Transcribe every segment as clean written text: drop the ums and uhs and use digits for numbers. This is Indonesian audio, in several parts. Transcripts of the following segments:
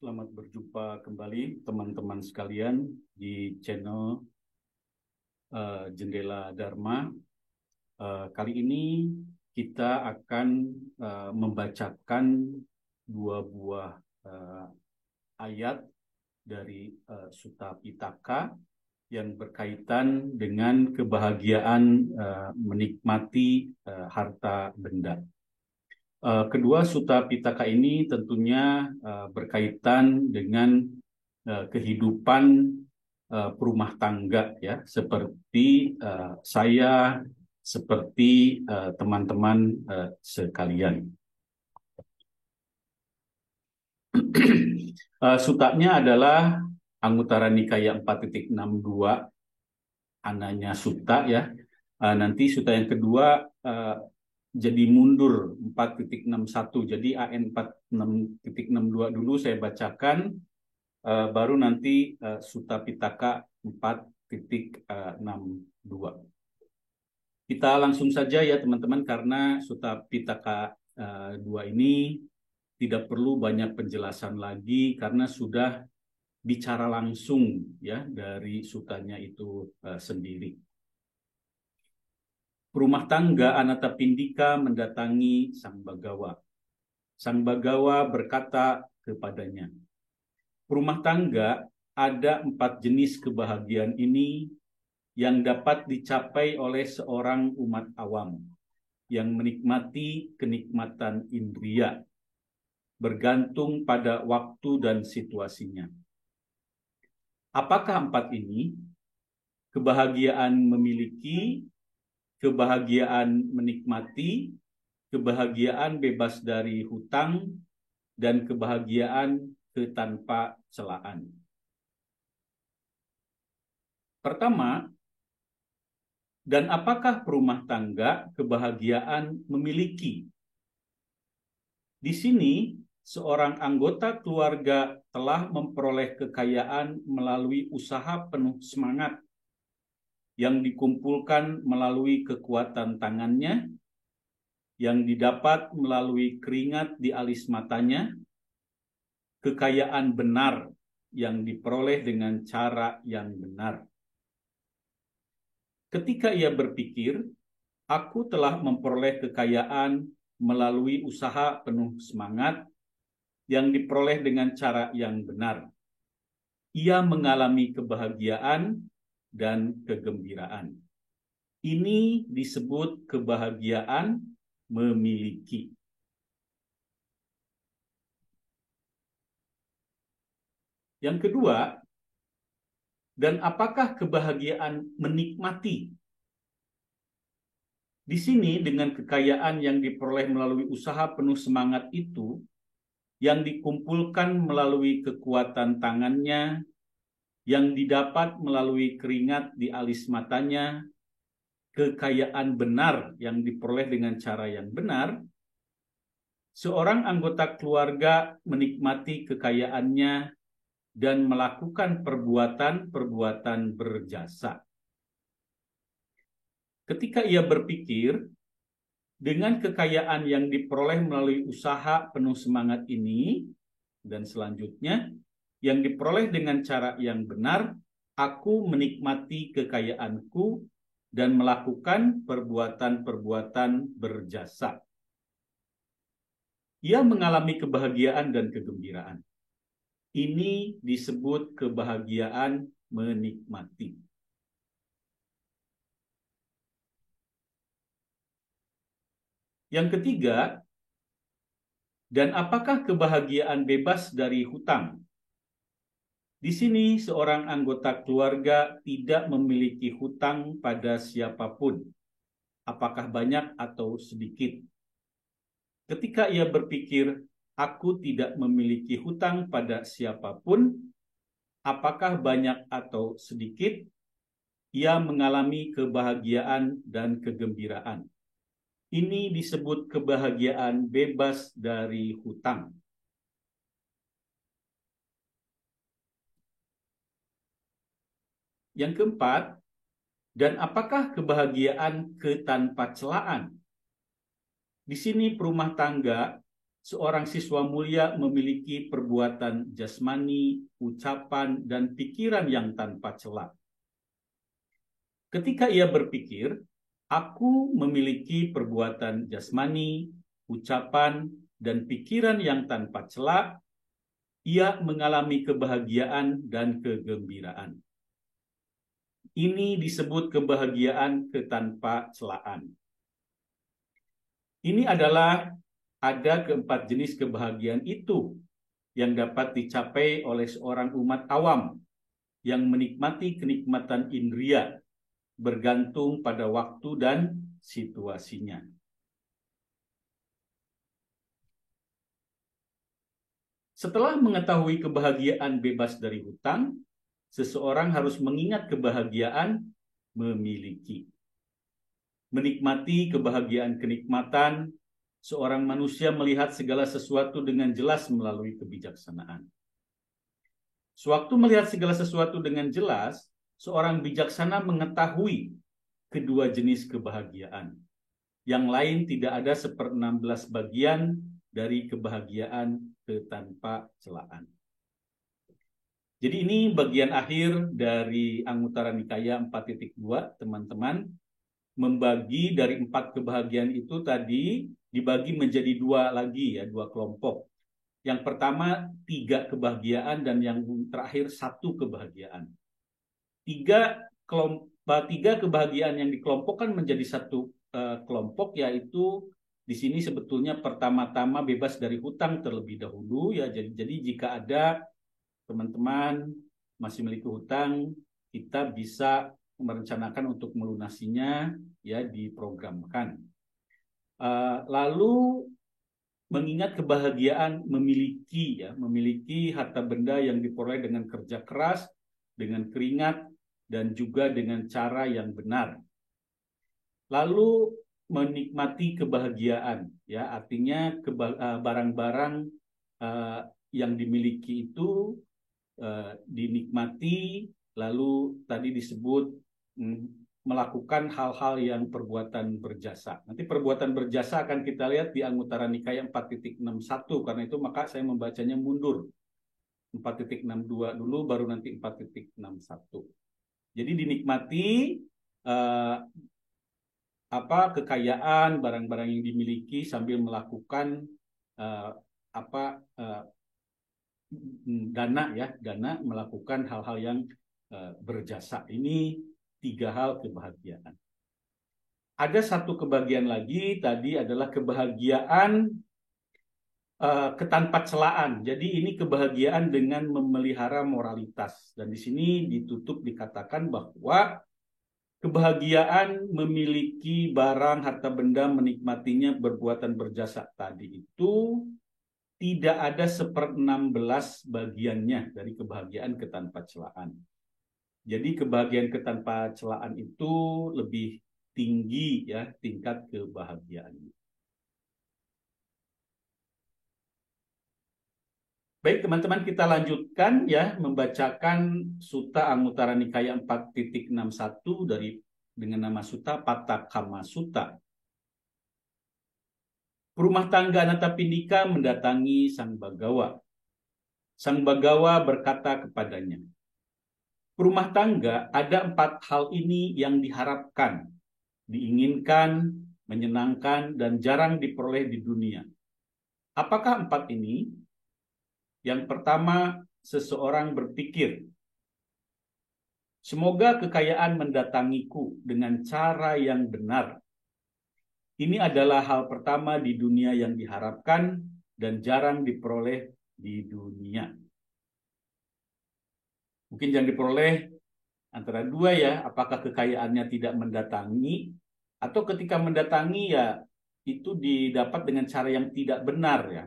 Selamat berjumpa kembali teman-teman sekalian di channel Jendela Dharma. Kali ini kita akan membacakan dua buah ayat dari Sutta Pitaka yang berkaitan dengan kebahagiaan menikmati harta benda. Kedua Sutta Pitaka ini tentunya berkaitan dengan kehidupan rumah tangga, ya, seperti saya, seperti teman-teman sekalian. Sutanya adalah Anguttara Nikaya 4.62, Ananya Sutta, ya. Nanti sutta yang kedua jadi mundur 4.61, jadi AN 4.6.62 dulu saya bacakan, baru nanti Sutta Pitaka 4.62. Kita langsung saja ya teman-teman, karena Sutta Pitaka 2 ini tidak perlu banyak penjelasan lagi karena sudah bicara langsung ya dari sutanya itu sendiri. Rumah tangga Anathapindika mendatangi Sang Bagawa. Sang Bagawa berkata kepadanya, rumah tangga ada 4 jenis kebahagiaan ini yang dapat dicapai oleh seorang umat awam yang menikmati kenikmatan indria, bergantung pada waktu dan situasinya. Apakah 4 ini? Kebahagiaan memiliki, kebahagiaan menikmati, kebahagiaan bebas dari hutang, dan kebahagiaan tanpa celaan. Pertama, dan apakah perumah tangga kebahagiaan memiliki? Di sini, seorang anggota keluarga telah memperoleh kekayaan melalui usaha penuh semangat yang dikumpulkan melalui kekuatan tangannya, yang didapat melalui keringat di alis matanya, kekayaan benar yang diperoleh dengan cara yang benar. Ketika ia berpikir, aku telah memperoleh kekayaan melalui usaha penuh semangat yang diperoleh dengan cara yang benar, ia mengalami kebahagiaan dan kegembiraan. Ini disebut kebahagiaan memiliki. Yang kedua, dan apakah kebahagiaan menikmati? Di sini dengan kekayaan yang diperoleh melalui usaha penuh semangat itu, yang dikumpulkan melalui kekuatan tangannya, yang didapat melalui keringat di alis matanya, kekayaan benar yang diperoleh dengan cara yang benar, seorang anggota keluarga menikmati kekayaannya dan melakukan perbuatan-perbuatan berjasa. Ketika ia berpikir, dengan kekayaan yang diperoleh melalui usaha penuh semangat ini, dan selanjutnya, yang diperoleh dengan cara yang benar, aku menikmati kekayaanku dan melakukan perbuatan-perbuatan berjasa. Ia mengalami kebahagiaan dan kegembiraan. Ini disebut kebahagiaan menikmati. Yang ketiga, dan apakah kebahagiaan bebas dari hutang? Di sini seorang anggota keluarga tidak memiliki hutang pada siapapun, apakah banyak atau sedikit. Ketika ia berpikir, aku tidak memiliki hutang pada siapapun, apakah banyak atau sedikit, ia mengalami kebahagiaan dan kegembiraan. Ini disebut kebahagiaan bebas dari hutang. Yang keempat, dan apakah kebahagiaan tanpa celaan? Di sini perumah tangga seorang siswa mulia memiliki perbuatan jasmani, ucapan, dan pikiran yang tanpa cela. Ketika ia berpikir, aku memiliki perbuatan jasmani, ucapan, dan pikiran yang tanpa cela, ia mengalami kebahagiaan dan kegembiraan. Ini disebut kebahagiaan ketanpa celaan. Ini adalah ada keempat jenis kebahagiaan itu yang dapat dicapai oleh seorang umat awam yang menikmati kenikmatan indria bergantung pada waktu dan situasinya. Setelah mengetahui kebahagiaan bebas dari hutang, seseorang harus mengingat kebahagiaan memiliki. Menikmati kebahagiaan kenikmatan, seorang manusia melihat segala sesuatu dengan jelas melalui kebijaksanaan. Sewaktu melihat segala sesuatu dengan jelas, seorang bijaksana mengetahui kedua jenis kebahagiaan. Yang lain tidak ada 1/16 bagian dari kebahagiaan ketanpa celaan. Jadi ini bagian akhir dari Anguttara Nikaya 4.2, teman-teman. Membagi dari 4 kebahagiaan itu tadi dibagi menjadi 2 lagi ya, 2 kelompok. Yang pertama 3 kebahagiaan dan yang terakhir 1 kebahagiaan. 3 kebahagiaan yang dikelompokkan menjadi 1 kelompok, yaitu di sini sebetulnya pertama-tama bebas dari hutang terlebih dahulu ya. Jadi jika ada teman-teman masih memiliki hutang, kita bisa merencanakan untuk melunasinya ya, diprogramkan. Lalu mengingat kebahagiaan memiliki ya, memiliki harta benda yang diperoleh dengan kerja keras, dengan keringat, dan juga dengan cara yang benar. Lalu menikmati kebahagiaan ya, artinya barang-barang yang dimiliki itu dinikmati, lalu tadi disebut melakukan hal-hal yang perbuatan berjasa. Nanti perbuatan berjasa akan kita lihat di Anguttara Nikaya 4.61, karena itu maka saya membacanya mundur. 4.62 dulu, baru nanti 4.61. Jadi dinikmati kekayaan, barang-barang yang dimiliki sambil melakukan dana melakukan hal-hal yang berjasa. Ini 3 hal kebahagiaan. Ada 1 kebahagiaan lagi, tadi adalah kebahagiaan ketanpa celaan. Jadi ini kebahagiaan dengan memelihara moralitas. Dan di sini dikatakan bahwa kebahagiaan memiliki barang, harta benda, menikmatinya, berbuatan berjasa tadi itu tidak ada 1/16 bagiannya dari kebahagiaan ketanpa celaan. Jadi kebahagiaan ketanpa celaan itu lebih tinggi ya tingkat kebahagiaannya. Baik teman-teman, kita lanjutkan ya membacakan Sutta Anguttara Nikaya 4.61 dengan nama Sutta Pattakama Sutta. Perumah tangga Anathapindika mendatangi Sang Bagawa. Sang Bagawa berkata kepadanya, perumah tangga ada 4 hal ini yang diharapkan, diinginkan, menyenangkan, dan jarang diperoleh di dunia. Apakah 4 ini? Yang pertama, seseorang berpikir, semoga kekayaan mendatangiku dengan cara yang benar. Ini adalah hal pertama di dunia yang diharapkan dan jarang diperoleh di dunia. Mungkin yang diperoleh antara 2 ya, apakah kekayaannya tidak mendatangi, atau ketika mendatangi ya itu didapat dengan cara yang tidak benar ya.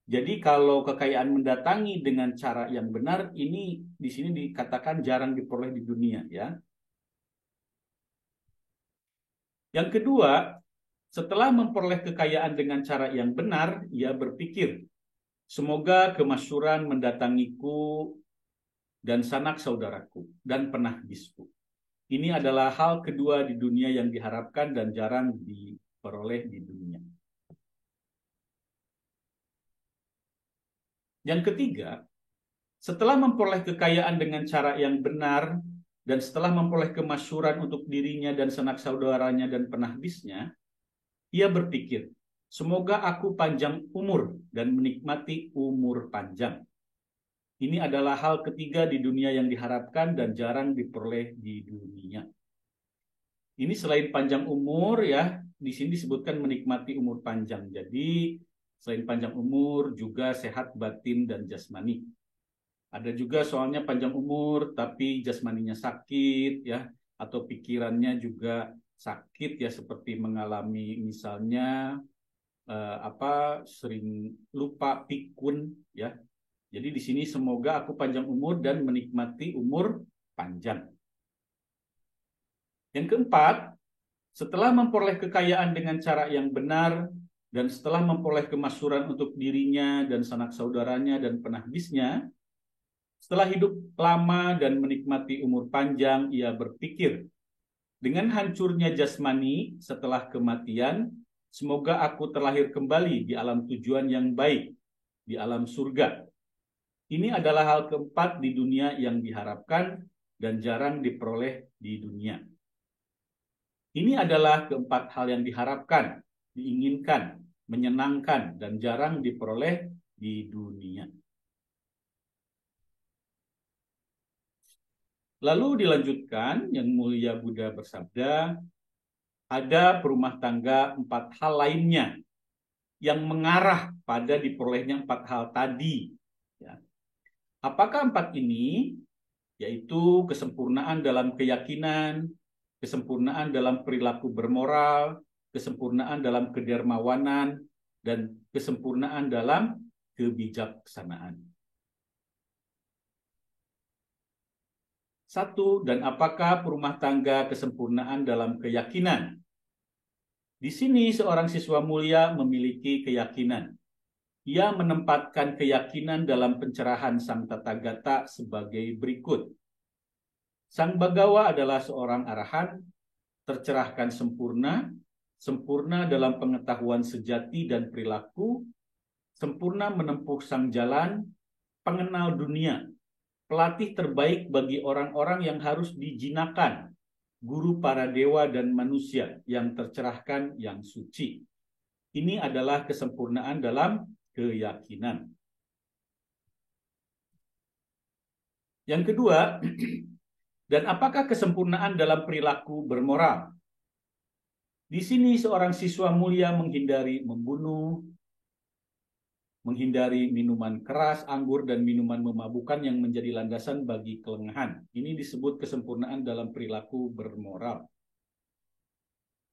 Jadi kalau kekayaan mendatangi dengan cara yang benar, ini di sini dikatakan jarang diperoleh di dunia ya. Yang kedua, setelah memperoleh kekayaan dengan cara yang benar, ia berpikir, semoga kemasyhuran mendatangiku dan sanak saudaraku dan penahbisku. Ini adalah hal kedua di dunia yang diharapkan dan jarang diperoleh di dunia. Yang ketiga, setelah memperoleh kekayaan dengan cara yang benar, dan setelah memperoleh kemasyhuran untuk dirinya dan sanak saudaranya dan penahbisnya, ia berpikir, semoga aku panjang umur dan menikmati umur panjang. Ini adalah hal ketiga di dunia yang diharapkan dan jarang diperoleh di dunia. Ini selain panjang umur ya, di sini disebutkan menikmati umur panjang. Jadi selain panjang umur juga sehat batin dan jasmani. Ada juga soalnya panjang umur tapi jasmaninya sakit ya, atau pikirannya juga sakit ya, seperti mengalami misalnya sering lupa, pikun ya. Jadi di sini semoga aku panjang umur dan menikmati umur panjang. Yang keempat, setelah memperoleh kekayaan dengan cara yang benar dan setelah memperoleh kemasyhuran untuk dirinya dan sanak saudaranya dan penahbisnya, setelah hidup lama dan menikmati umur panjang, ia berpikir, dengan hancurnya jasmani setelah kematian, semoga aku terlahir kembali di alam tujuan yang baik, di alam surga. Ini adalah hal keempat di dunia yang diharapkan dan jarang diperoleh di dunia. Ini adalah keempat hal yang diharapkan, diinginkan, menyenangkan, dan jarang diperoleh di dunia. Lalu dilanjutkan, Yang Mulia Buddha bersabda, ada perumah tangga 4 hal lainnya yang mengarah pada diperolehnya 4 hal tadi. Ya. Apakah 4 ini? Yaitu kesempurnaan dalam keyakinan, kesempurnaan dalam perilaku bermoral, kesempurnaan dalam kedermawanan, dan kesempurnaan dalam kebijaksanaan. 1. Dan apakah perumah tangga kesempurnaan dalam keyakinan? Di sini seorang siswa mulia memiliki keyakinan. Ia menempatkan keyakinan dalam pencerahan Sang Tathagata sebagai berikut. Sang Bagawa adalah seorang arahan, tercerahkan sempurna, sempurna dalam pengetahuan sejati dan perilaku, sempurna menempuh sang jalan, pengenal dunia, pelatih terbaik bagi orang-orang yang harus dijinakan, guru para dewa dan manusia yang tercerahkan, yang suci. Ini adalah kesempurnaan dalam keyakinan. Yang kedua, dan apakah kesempurnaan dalam perilaku bermoral? Di sini seorang siswa mulia menghindari membunuh, menghindari minuman keras, anggur, dan minuman memabukkan yang menjadi landasan bagi kelengahan. Ini disebut kesempurnaan dalam perilaku bermoral.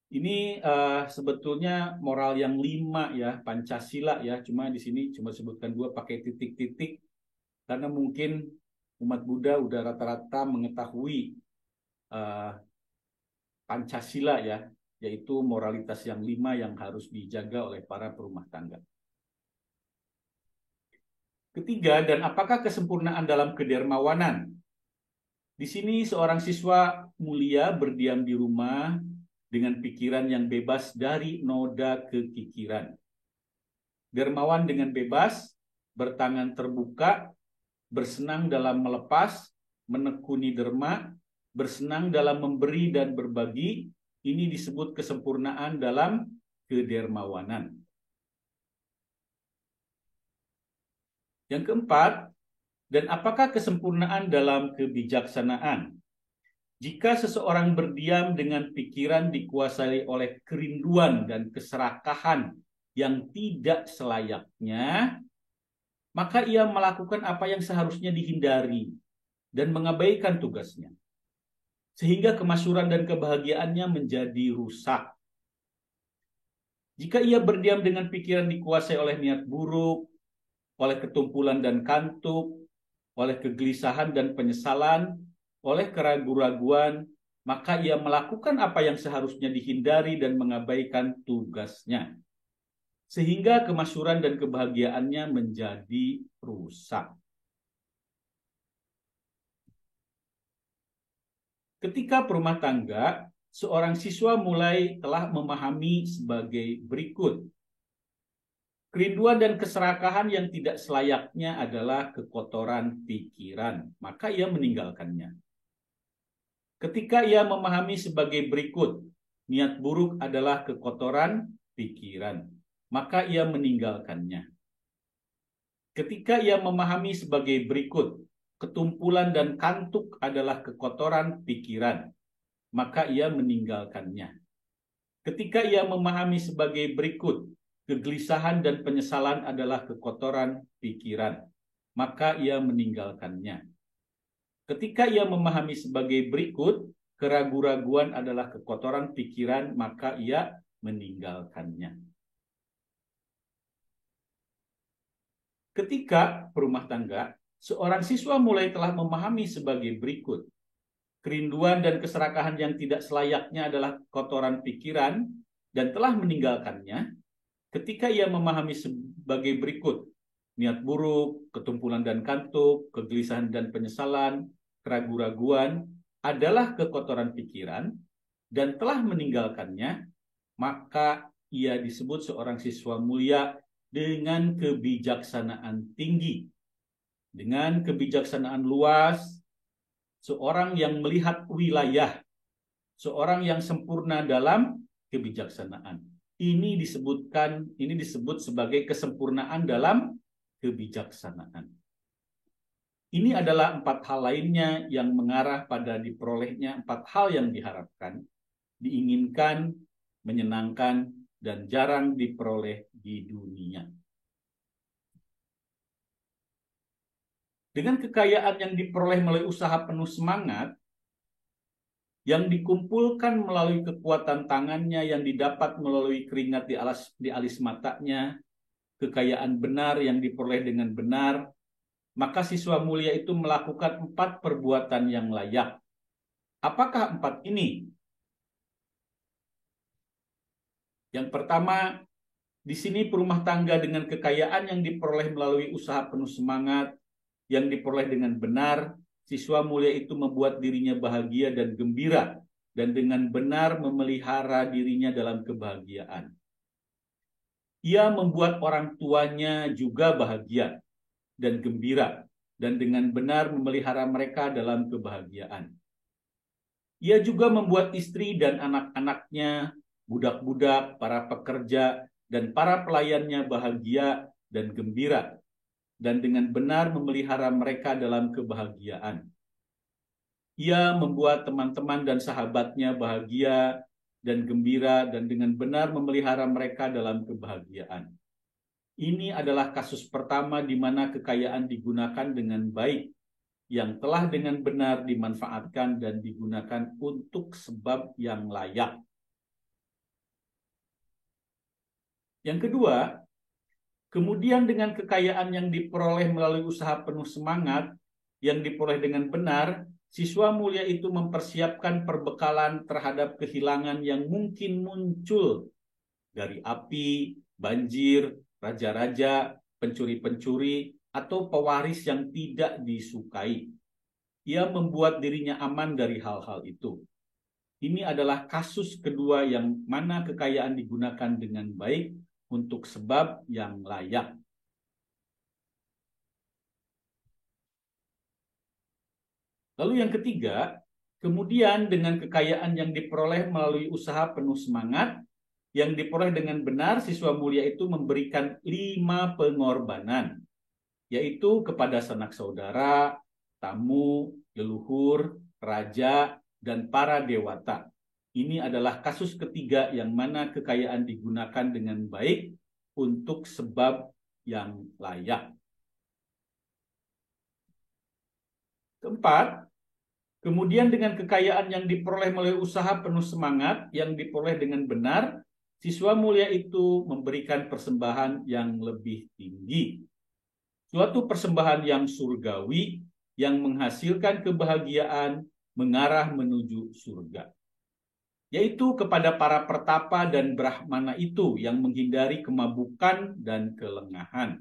Ini sebetulnya moral yang 5 ya, Pancasila ya. Cuma di sini cuma sebutkan 2 pakai titik-titik karena mungkin umat Buddha udah rata-rata mengetahui Pancasila ya, yaitu moralitas yang 5 yang harus dijaga oleh para perumah tangga. Ketiga, dan apakah kesempurnaan dalam kedermawanan? Di sini seorang siswa mulia berdiam di rumah dengan pikiran yang bebas dari noda kekikiran. Dermawan dengan bebas, bertangan terbuka, bersenang dalam melepas, menekuni derma, bersenang dalam memberi dan berbagi. Ini disebut kesempurnaan dalam kedermawanan. Yang keempat, dan apakah kesempurnaan dalam kebijaksanaan? Jika seseorang berdiam dengan pikiran dikuasai oleh kerinduan dan keserakahan yang tidak selayaknya, maka ia melakukan apa yang seharusnya dihindari dan mengabaikan tugasnya. Sehingga kemasyhuran dan kebahagiaannya menjadi rusak. Jika ia berdiam dengan pikiran dikuasai oleh niat buruk, oleh ketumpulan dan kantuk, oleh kegelisahan dan penyesalan, oleh keraguan-raguan, maka ia melakukan apa yang seharusnya dihindari dan mengabaikan tugasnya. Sehingga kemasyhuran dan kebahagiaannya menjadi rusak. Ketika perumah tangga, seorang siswa mulai telah memahami sebagai berikut. Kerinduan dan keserakahan yang tidak selayaknya adalah kekotoran pikiran, maka ia meninggalkannya. Ketika ia memahami sebagai berikut, niat buruk adalah kekotoran pikiran, maka ia meninggalkannya. Ketika ia memahami sebagai berikut, ketumpulan dan kantuk adalah kekotoran pikiran, maka ia meninggalkannya. Ketika ia memahami sebagai berikut, kegelisahan dan penyesalan adalah kekotoran pikiran, maka ia meninggalkannya. Ketika ia memahami sebagai berikut, keraguan-raguan adalah kekotoran pikiran, maka ia meninggalkannya. Ketika berumah tangga, seorang siswa mulai telah memahami sebagai berikut. Kerinduan dan keserakahan yang tidak selayaknya adalah kotoran pikiran dan telah meninggalkannya. Ketika ia memahami sebagai berikut, niat buruk, ketumpulan dan kantuk, kegelisahan dan penyesalan, keraguan-raguan adalah kekotoran pikiran dan telah meninggalkannya, maka ia disebut seorang siswa mulia dengan kebijaksanaan tinggi. Dengan kebijaksanaan luas, seorang yang melihat wilayah, seorang yang sempurna dalam kebijaksanaan. Ini disebut sebagai kesempurnaan dalam kebijaksanaan. Ini adalah 4 hal lainnya yang mengarah pada diperolehnya 4 hal yang diharapkan, diinginkan, menyenangkan, dan jarang diperoleh di dunia. Dengan kekayaan yang diperoleh melalui usaha penuh semangat, yang dikumpulkan melalui kekuatan tangannya, yang didapat melalui keringat di alis matanya, kekayaan benar yang diperoleh dengan benar, maka siswa mulia itu melakukan 4 perbuatan yang layak. Apakah 4 ini? Yang pertama, di sini perumah tangga dengan kekayaan yang diperoleh melalui usaha penuh semangat, yang diperoleh dengan benar, siswa mulia itu membuat dirinya bahagia dan gembira, dan dengan benar memelihara dirinya dalam kebahagiaan. Ia membuat orang tuanya juga bahagia dan gembira, dan dengan benar memelihara mereka dalam kebahagiaan. Ia juga membuat istri dan anak-anaknya, budak-budak, para pekerja, dan para pelayannya bahagia dan gembira, dan dengan benar memelihara mereka dalam kebahagiaan. Ia membuat teman-teman dan sahabatnya bahagia dan gembira, dan dengan benar memelihara mereka dalam kebahagiaan. Ini adalah kasus pertama di mana kekayaan digunakan dengan baik, yang telah dengan benar dimanfaatkan dan digunakan untuk sebab yang layak. Yang kedua, kemudian dengan kekayaan yang diperoleh melalui usaha penuh semangat, yang diperoleh dengan benar, siswa mulia itu mempersiapkan perbekalan terhadap kehilangan yang mungkin muncul dari api, banjir, raja-raja, pencuri-pencuri, atau pewaris yang tidak disukai. Ia membuat dirinya aman dari hal-hal itu. Ini adalah kasus kedua yang mana kekayaan digunakan dengan baik untuk sebab yang layak. Lalu yang ketiga, kemudian dengan kekayaan yang diperoleh melalui usaha penuh semangat, yang diperoleh dengan benar, siswa mulia itu memberikan 5 pengorbanan, yaitu kepada sanak saudara, tamu, leluhur, raja, dan para dewata. Ini adalah kasus ketiga yang mana kekayaan digunakan dengan baik untuk sebab yang layak. Keempat, kemudian dengan kekayaan yang diperoleh melalui usaha penuh semangat, yang diperoleh dengan benar, siswa mulia itu memberikan persembahan yang lebih tinggi. Suatu persembahan yang surgawi, yang menghasilkan kebahagiaan, mengarah menuju surga. Yaitu kepada para pertapa dan brahmana itu yang menghindari kemabukan dan kelengahan,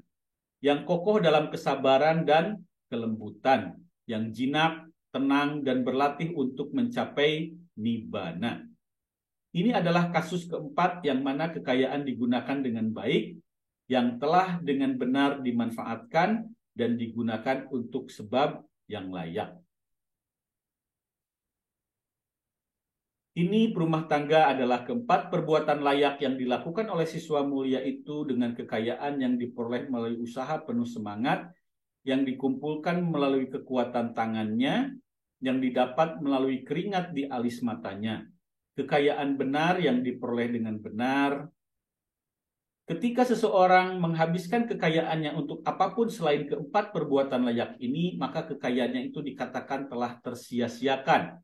yang kokoh dalam kesabaran dan kelembutan, yang jinak, tenang, dan berlatih untuk mencapai nibbana. Ini adalah kasus keempat yang mana kekayaan digunakan dengan baik yang telah dengan benar dimanfaatkan dan digunakan untuk sebab yang layak. Ini rumah tangga adalah keempat perbuatan layak yang dilakukan oleh siswa mulia itu dengan kekayaan yang diperoleh melalui usaha penuh semangat, yang dikumpulkan melalui kekuatan tangannya, yang didapat melalui keringat di alis matanya. Kekayaan benar yang diperoleh dengan benar. Ketika seseorang menghabiskan kekayaannya untuk apapun selain keempat perbuatan layak ini, maka kekayaannya itu dikatakan telah tersia-siakan,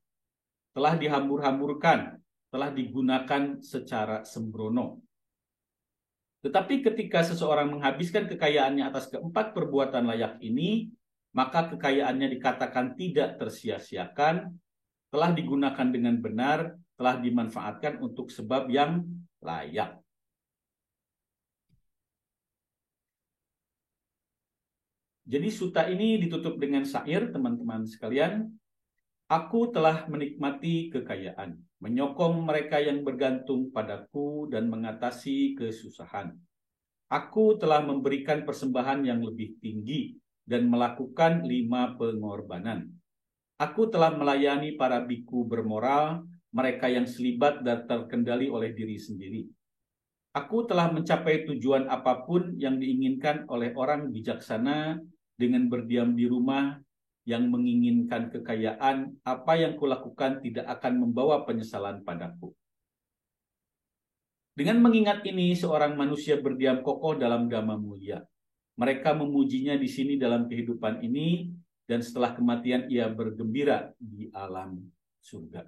telah dihambur-hamburkan, telah digunakan secara sembrono. Tetapi ketika seseorang menghabiskan kekayaannya atas keempat perbuatan layak ini, maka kekayaannya dikatakan tidak tersia-siakan, telah digunakan dengan benar, telah dimanfaatkan untuk sebab yang layak. Jadi suta ini ditutup dengan syair, teman-teman sekalian. Aku telah menikmati kekayaan, menyokong mereka yang bergantung padaku dan mengatasi kesusahan. Aku telah memberikan persembahan yang lebih tinggi dan melakukan 5 pengorbanan. Aku telah melayani para biku bermoral, mereka yang selibat dan terkendali oleh diri sendiri. Aku telah mencapai tujuan apapun yang diinginkan oleh orang bijaksana dengan berdiam di rumah yang menginginkan kekayaan. Apa yang kulakukan tidak akan membawa penyesalan padaku. Dengan mengingat ini, seorang manusia berdiam kokoh dalam dhamma mulia. Mereka memujinya di sini dalam kehidupan ini, dan setelah kematian ia bergembira di alam surga.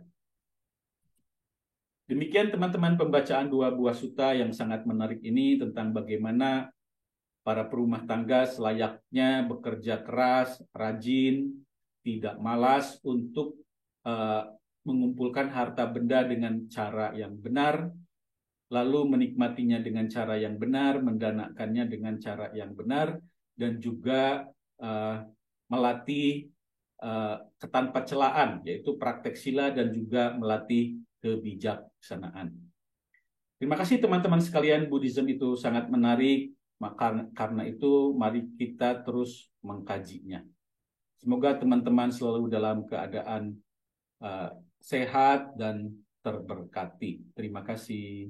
Demikian teman-teman pembacaan 2 buah suta yang sangat menarik ini tentang bagaimana para perumah tangga selayaknya bekerja keras, rajin, tidak malas untuk mengumpulkan harta benda dengan cara yang benar, lalu menikmatinya dengan cara yang benar, mendanakannya dengan cara yang benar, dan juga melatih ketanpa-celaan, yaitu praktek sila dan juga melatih kebijaksanaan. Terima kasih teman-teman sekalian, Buddhism itu sangat menarik, maka karena itu mari kita terus mengkajinya. Semoga teman-teman selalu dalam keadaan sehat dan terberkati. Terima kasih.